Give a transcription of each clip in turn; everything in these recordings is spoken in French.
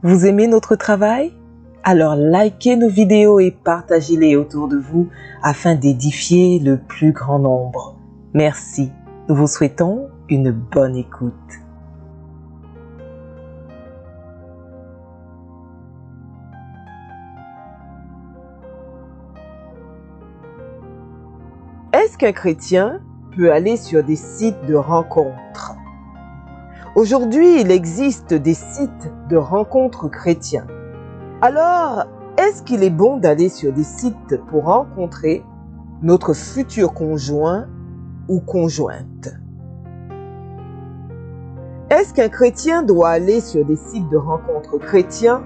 Vous aimez notre travail? Alors likez nos vidéos et partagez-les autour de vous afin d'édifier le plus grand nombre. Merci. Nous vous souhaitons une bonne écoute. Est-ce qu'un chrétien peut aller sur des sites de rencontres? Aujourd'hui, il existe des sites de rencontres chrétiens. Alors, est-ce qu'il est bon d'aller sur des sites pour rencontrer notre futur conjoint ou conjointe? Est-ce qu'un chrétien doit aller sur des sites de rencontres chrétiens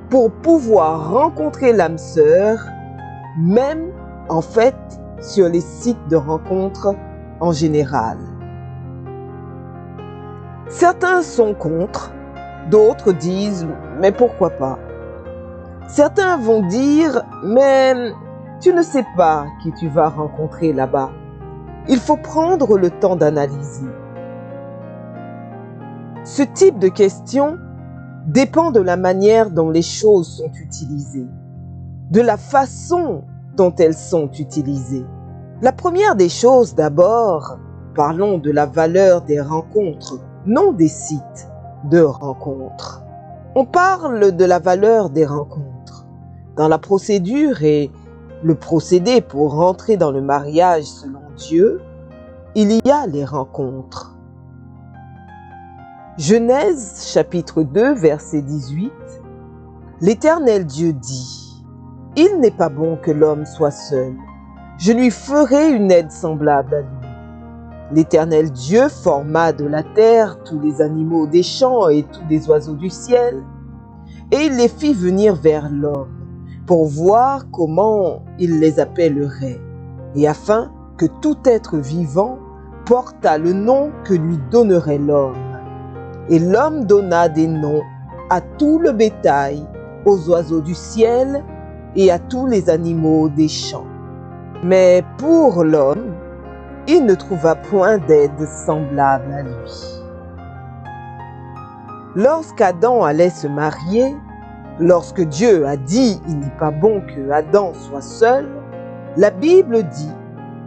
pour pouvoir rencontrer l'âme sœur, même en fait sur les sites de rencontres en général? Certains sont contre, d'autres disent « mais pourquoi pas ?» Certains vont dire « mais tu ne sais pas qui tu vas rencontrer là-bas. Il faut prendre le temps d'analyser. » Ce type de question dépend de la manière dont les choses sont utilisées, de la façon dont elles sont utilisées. La première des choses d'abord, parlons de la valeur des rencontres, non des sites de rencontres. On parle de la valeur des rencontres. Dans la procédure et le procédé pour rentrer dans le mariage selon Dieu, il y a les rencontres. Genèse chapitre 2 verset 18, l'Éternel Dieu dit « Il n'est pas bon que l'homme soit seul. Je lui ferai une aide semblable à lui. » L'Éternel Dieu forma de la terre tous les animaux des champs et tous les oiseaux du ciel, et il les fit venir vers l'homme, pour voir comment il les appellerait, et afin que tout être vivant portât le nom que lui donnerait l'homme. Et l'homme donna des noms à tout le bétail, aux oiseaux du ciel et à tous les animaux des champs. Mais pour l'homme, il ne trouva point d'aide semblable à lui. Lorsqu'Adam allait se marier, lorsque Dieu a dit « il n'est pas bon que Adam soit seul », la Bible dit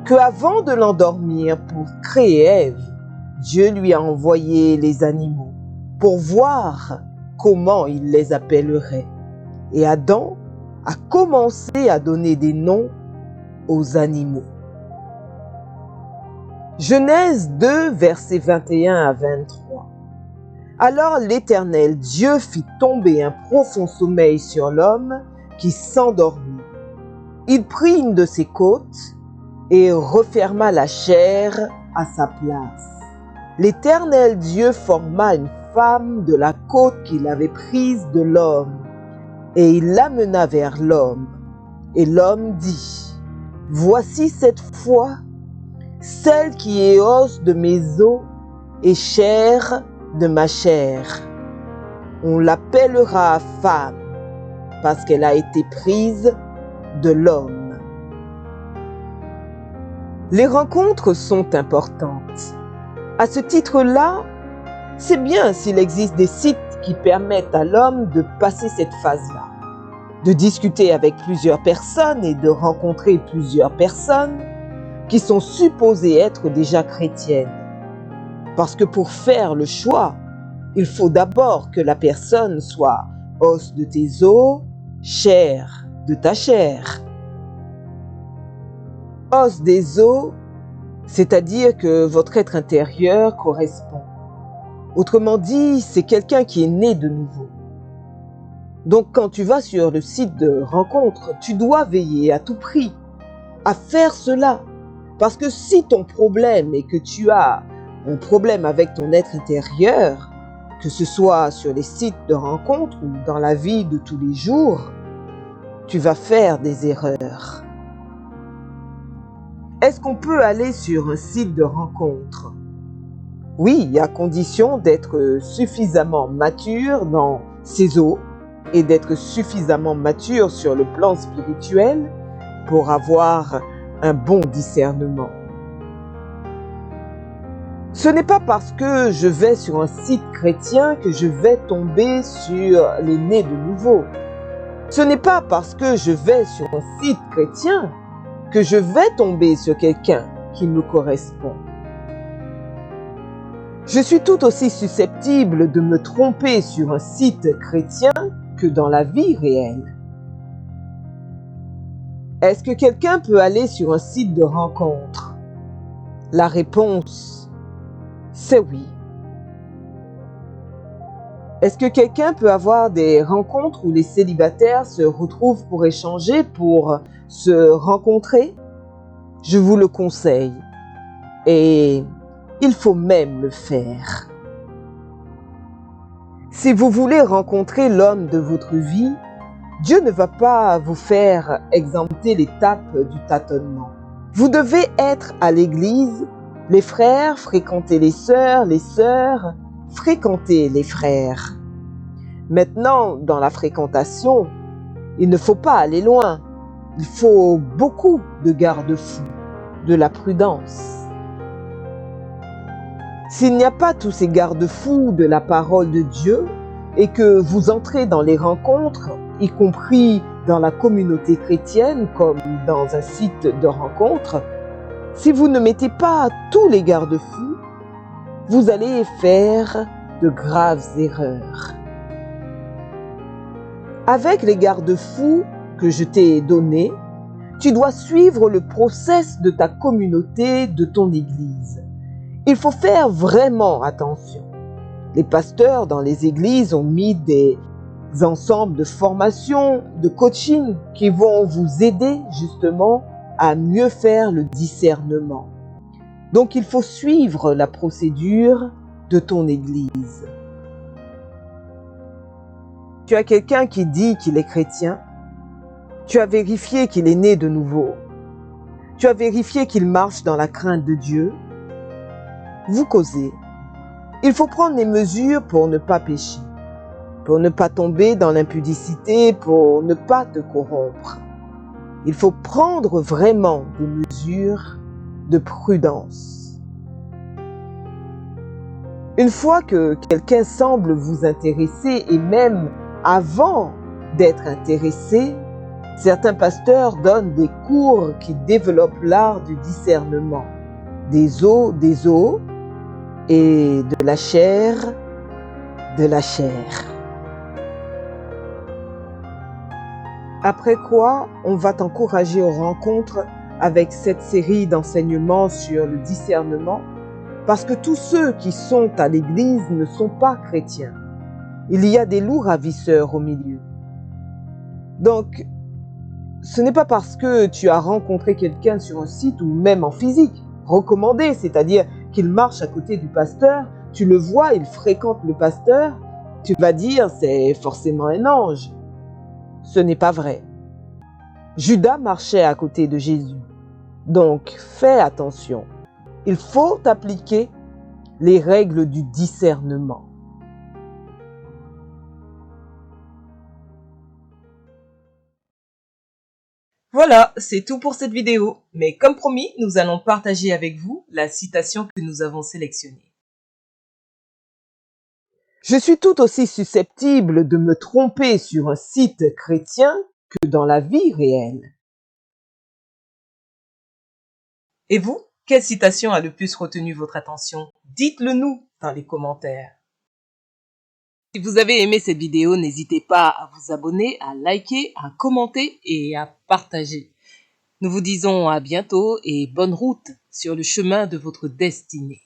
qu'avant de l'endormir pour créer Ève, Dieu lui a envoyé les animaux pour voir comment il les appellerait. Et Adam a commencé à donner des noms aux animaux. Genèse 2, versets 21 à 23. Alors l'Éternel Dieu fit tomber un profond sommeil sur l'homme qui s'endormit. Il prit une de ses côtes et referma la chair à sa place. L'Éternel Dieu forma une femme de la côte qu'il avait prise de l'homme, et il l'amena vers l'homme. Et l'homme dit, « Voici cette fois celle qui est os de mes os et chair de ma chair. On l'appellera femme, parce qu'elle a été prise de l'homme. » Les rencontres sont importantes. À ce titre-là, c'est bien s'il existe des sites qui permettent à l'homme de passer cette phase-là, de discuter avec plusieurs personnes et de rencontrer plusieurs personnes qui sont supposées être déjà chrétiennes. Parce que pour faire le choix, il faut d'abord que la personne soit os de tes os, chair de ta chair. Os des os, c'est-à-dire que votre être intérieur correspond. Autrement dit, c'est quelqu'un qui est né de nouveau. Donc quand tu vas sur le site de rencontre, tu dois veiller à tout prix à faire cela. Parce que si ton problème est que tu as un problème avec ton être intérieur, que ce soit sur les sites de rencontre ou dans la vie de tous les jours, tu vas faire des erreurs. Est-ce qu'on peut aller sur un site de rencontre? Oui, à condition d'être suffisamment mature dans ses eaux et d'être suffisamment mature sur le plan spirituel pour avoir un bon discernement. Ce n'est pas parce que je vais sur un site chrétien que je vais tomber sur les nés de nouveau. Ce n'est pas parce que je vais sur un site chrétien que je vais tomber sur quelqu'un qui me correspond. Je suis tout aussi susceptible de me tromper sur un site chrétien que dans la vie réelle. Est-ce que quelqu'un peut aller sur un site de rencontre? La réponse, c'est oui. Est-ce que quelqu'un peut avoir des rencontres où les célibataires se retrouvent pour échanger, pour se rencontrer? Je vous le conseille. Et il faut même le faire. Si vous voulez rencontrer l'homme de votre vie, Dieu ne va pas vous faire exempter l'étape du tâtonnement. Vous devez être à l'église, les frères, fréquenter les sœurs fréquenter les frères. Maintenant, dans la fréquentation, il ne faut pas aller loin. Il faut beaucoup de garde-fous, de la prudence. S'il n'y a pas tous ces garde-fous de la parole de Dieu et que vous entrez dans les rencontres, y compris dans la communauté chrétienne comme dans un site de rencontre, si vous ne mettez pas tous les garde-fous, vous allez faire de graves erreurs. Avec les garde-fous que je t'ai donnés, tu dois suivre le process de ta communauté, de ton église. Il faut faire vraiment attention. Les pasteurs dans les églises ont mis des ensembles de formation, de coaching qui vont vous aider justement à mieux faire le discernement. Donc il faut suivre la procédure de ton église. Tu as quelqu'un qui dit qu'il est chrétien. Tu as vérifié qu'il est né de nouveau. Tu as vérifié qu'il marche dans la crainte de Dieu. Vous causez. Il faut prendre les mesures pour ne pas pécher, pour ne pas tomber dans l'impudicité, pour ne pas te corrompre. Il faut prendre vraiment des mesures de prudence. Une fois que quelqu'un semble vous intéresser et même avant d'être intéressé, certains pasteurs donnent des cours qui développent l'art du discernement, des os et de la chair. Après quoi, on va t'encourager aux rencontres avec cette série d'enseignements sur le discernement, parce que tous ceux qui sont à l'église ne sont pas chrétiens. Il y a des loups ravisseurs au milieu. Donc, ce n'est pas parce que tu as rencontré quelqu'un sur un site ou même en physique, recommandé, c'est-à-dire qu'il marche à côté du pasteur, tu le vois, il fréquente le pasteur, tu vas dire c'est forcément un ange. Ce n'est pas vrai. Judas marchait à côté de Jésus. Donc, fais attention. Il faut appliquer les règles du discernement. Voilà, c'est tout pour cette vidéo. Mais comme promis, nous allons partager avec vous la citation que nous avons sélectionnée. Je suis tout aussi susceptible de me tromper sur un site chrétien que dans la vie réelle. Et vous, quelle citation a le plus retenu votre attention? Dites-le nous dans les commentaires. Si vous avez aimé cette vidéo, n'hésitez pas à vous abonner, à liker, à commenter et à partager. Nous vous disons à bientôt et bonne route sur le chemin de votre destinée.